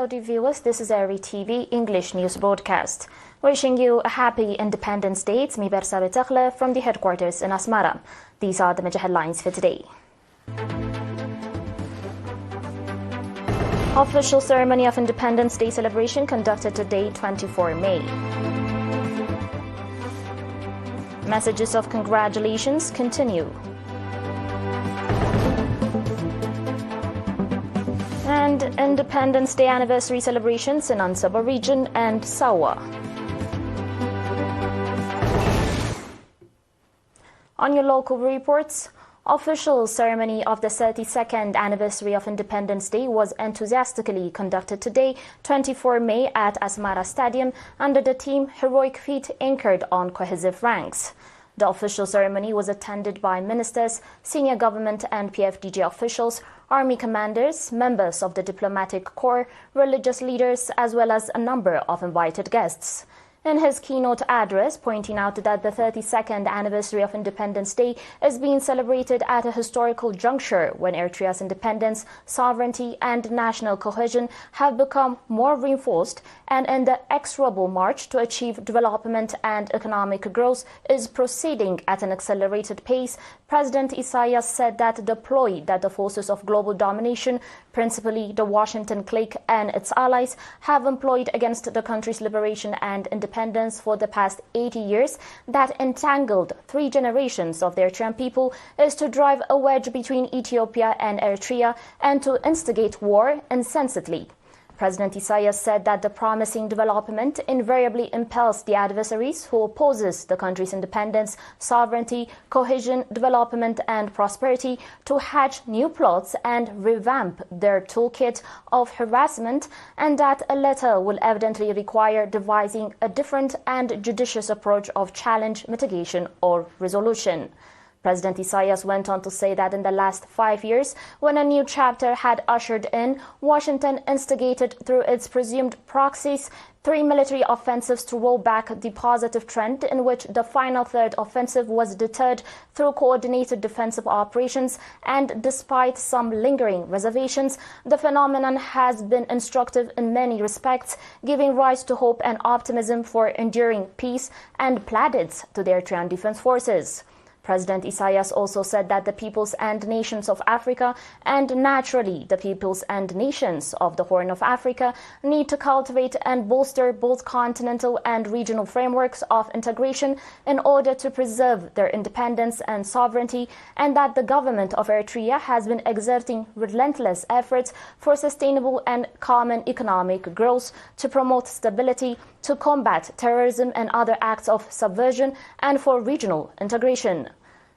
Saudi viewers, this is ERi-TV English news broadcast. Wishing you a happy Independence Day. It's me Bersabe Takhla from the headquarters in Asmara. These are the major headlines for today. Official ceremony of Independence Day celebration conducted today, 24 May. Messages of congratulations continue. And Independence Day anniversary celebrations in Ansaba region and Sawa. On your local reports, official ceremony of the 32nd anniversary of Independence Day was enthusiastically conducted today, 24 May at Asmara Stadium under the theme Heroic Feat Anchored on Cohesive Ranks. The official ceremony was attended by ministers, senior government and PFDJ officials, army commanders, members of the diplomatic corps, religious leaders, as well as a number of invited guests. In his keynote address, pointing out that the 32nd anniversary of Independence Day is being celebrated at a historical juncture when Eritrea's independence, sovereignty and national cohesion have become more reinforced, and in the exorable march to achieve development and economic growth is proceeding at an accelerated pace, President Isaias said that the ploy that the forces of global domination, principally the Washington clique and its allies, have employed against the country's liberation and independence for the past 80 years that entangled 3 generations of the Eritrean people is to drive a wedge between Ethiopia and Eritrea and to instigate war insensately. President Isaias said that the promising development invariably impels the adversaries who opposes the country's independence, sovereignty, cohesion, development and prosperity to hatch new plots and revamp their toolkit of harassment, and that a latter will evidently require devising a different and judicious approach of challenge, mitigation or resolution. President Isaias went on to say that in the last 5 years, when a new chapter had ushered in, Washington instigated through its presumed proxies 3 military offensives to roll back the positive trend in which the final third offensive was deterred through coordinated defensive operations, and despite some lingering reservations, the phenomenon has been instructive in many respects, giving rise to hope and optimism for enduring peace and plaudits to the Eritrean Defense Forces. President Isaias also said that the peoples and nations of Africa, and naturally the peoples and nations of the Horn of Africa, need to cultivate and bolster both continental and regional frameworks of integration in order to preserve their independence and sovereignty, and that the government of Eritrea has been exerting relentless efforts for sustainable and common economic growth, to promote stability, to combat terrorism and other acts of subversion, and for regional integration.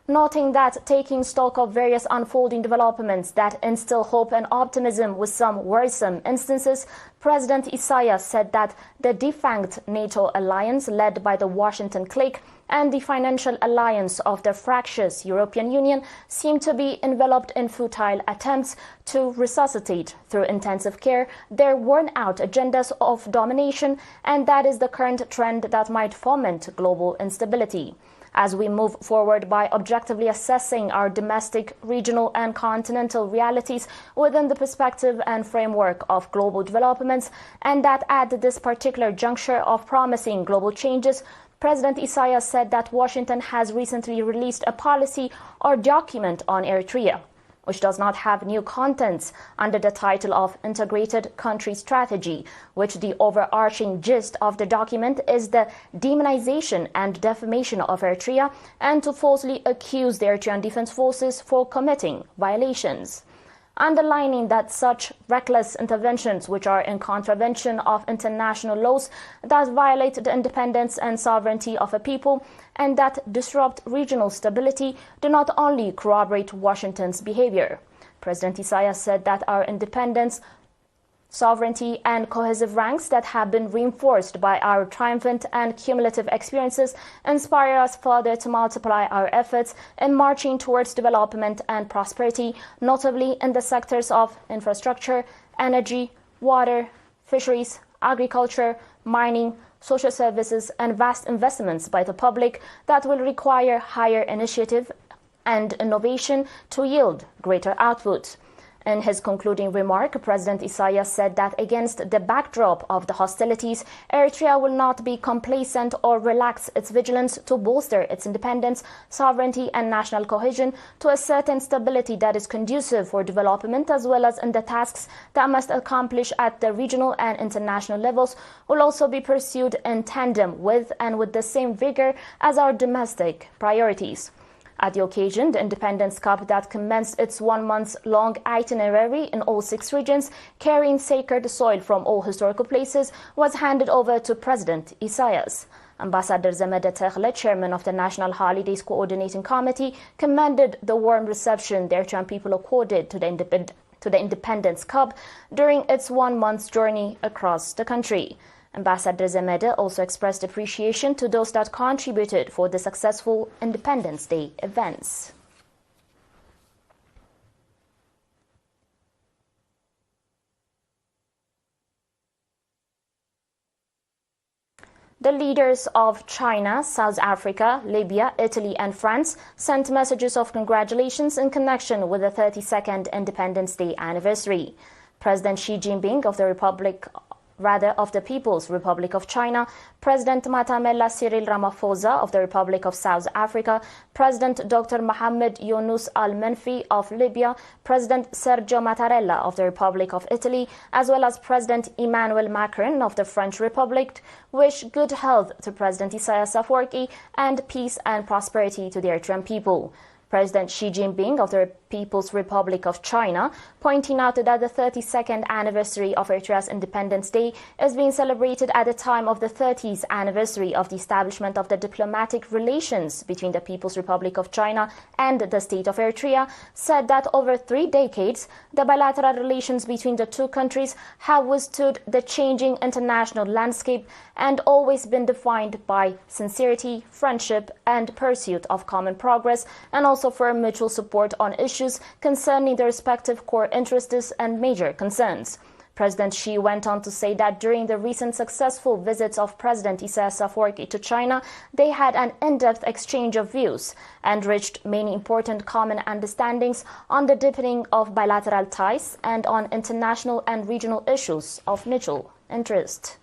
Noting that taking stock of various unfolding developments that instill hope and optimism with some worrisome instances, President Isaias said that the defunct NATO alliance led by the Washington clique and the financial alliance of the fractious European Union seem to be enveloped in futile attempts to resuscitate through intensive care their worn-out agendas of domination, and that is the current trend that might foment global instability. As we move forward by objectively assessing our domestic, regional and continental realities within the perspective and framework of global developments, and that at this particular juncture of promising global changes, President Isaias said that Washington has recently released a policy or document on Eritrea, which does not have new contents, under the title of Integrated Country Strategy, which the overarching gist of the document is the demonization and defamation of Eritrea and to falsely accuse the Eritrean Defense Forces for committing violations. Underlining that such reckless interventions, which are in contravention of international laws, that violate the independence and sovereignty of a people and that disrupt regional stability, do not only corroborate Washington's behavior. President Isaias said that our independence, sovereignty and cohesive ranks that have been reinforced by our triumphant and cumulative experiences inspire us further to multiply our efforts in marching towards development and prosperity, notably in the sectors of infrastructure, energy, water, fisheries, agriculture, mining, social services and vast investments by the public that will require higher initiative and innovation to yield greater output. In his concluding remark, President Isaias said that against the backdrop of the hostilities, Eritrea will not be complacent or relax its vigilance to bolster its independence, sovereignty and national cohesion to a certain stability that is conducive for development, as well as in the tasks that must accomplish at the regional and international levels will also be pursued in tandem with and with the same vigor as our domestic priorities. At the occasion, the Independence Cup that commenced its 1 month-long itinerary in all 6 regions, carrying sacred soil from all historical places, was handed over to President Isaias. Ambassador Zemede Tekhle, chairman of the National Holidays Coordinating Committee, commended the warm reception the Eritrean people accorded to the Independence Cup during its 1 month journey across the country. Ambassador Zemede also expressed appreciation to those that contributed for the successful Independence Day events. The leaders of China, South Africa, Libya, Italy and France sent messages of congratulations in connection with the 32nd Independence Day anniversary. President Xi Jinping of the People's Republic of China, President Matamela Cyril Ramaphosa of the Republic of South Africa, President Dr. Mohamed Yunus Al-Menfi of Libya, President Sergio Mattarella of the Republic of Italy, as well as President Emmanuel Macron of the French Republic, wish good health to President Isaias Afwerki and peace and prosperity to the Eritrean people. President Xi Jinping of the People's Republic of China, pointing out that the 32nd anniversary of Eritrea's Independence Day is being celebrated at the time of the 30th anniversary of the establishment of the diplomatic relations between the People's Republic of China and the state of Eritrea, said that over 3 decades, the bilateral relations between the two countries have withstood the changing international landscape and always been defined by sincerity, friendship, and pursuit of common progress, and also for mutual support on issues concerning their respective core interests and major concerns. President Xi went on to say that during the recent successful visits of President Isaias Afwerki to China, they had an in-depth exchange of views and reached many important common understandings on the deepening of bilateral ties and on international and regional issues of mutual interest.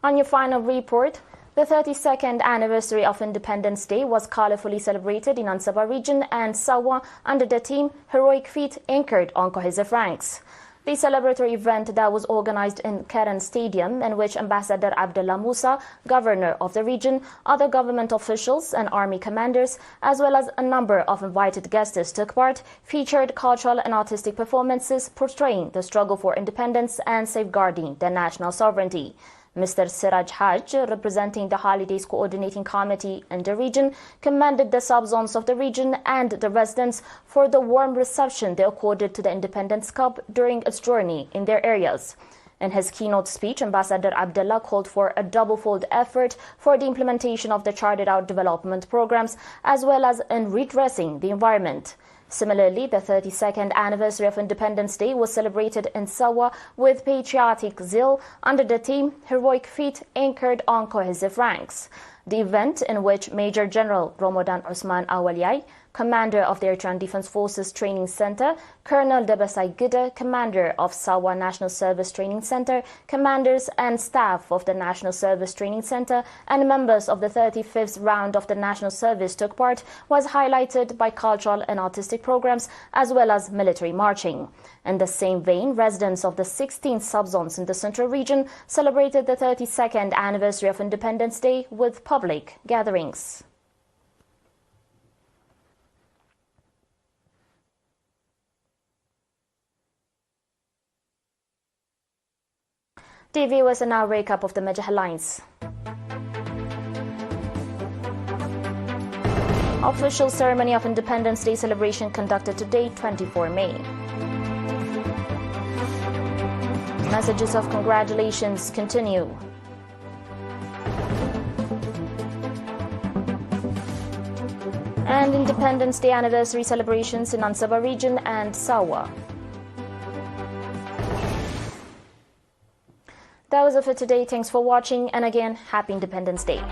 On your final report, the 32nd anniversary of Independence Day was colorfully celebrated in Ansaba region and Sawa under the theme Heroic Feat Anchored on Cohesive Ranks. The celebratory event that was organized in Keren Stadium, in which Ambassador Abdullah Musa, governor of the region, other government officials and army commanders, as well as a number of invited guests took part, featured cultural and artistic performances portraying the struggle for independence and safeguarding the national sovereignty. Mr. Siraj Haj, representing the Holidays Coordinating Committee in the region, commended the subzones of the region and the residents for the warm reception they accorded to the Independence Cup during its journey in their areas. In his keynote speech, Ambassador Abdullah called for a double-fold effort for the implementation of the charted-out development programs, as well as in redressing the environment. Similarly, the 32nd anniversary of Independence Day was celebrated in Sawa with patriotic zeal under the theme Heroic Feat Anchored on Cohesive Ranks. The event, in which Major General Ramadan Usman Awaliyai, commander of the Eritrean Defense Forces Training Center, Colonel Debasai Gide, commander of Sawa National Service Training Center, commanders and staff of the National Service Training Center, and members of the 35th round of the National Service took part, was highlighted by cultural and artistic programs as well as military marching. In the same vein, residents of the 16 subzones in the Central Region celebrated the 32nd anniversary of Independence Day with public gatherings. TV was a now recap of the major headlines. Official ceremony of Independence Day celebration conducted today, 24 May. Messages of congratulations continue. And Independence Day anniversary celebrations in Ansaba region and Sawa. That was it for today. Thanks for watching, and again, happy Independence Day.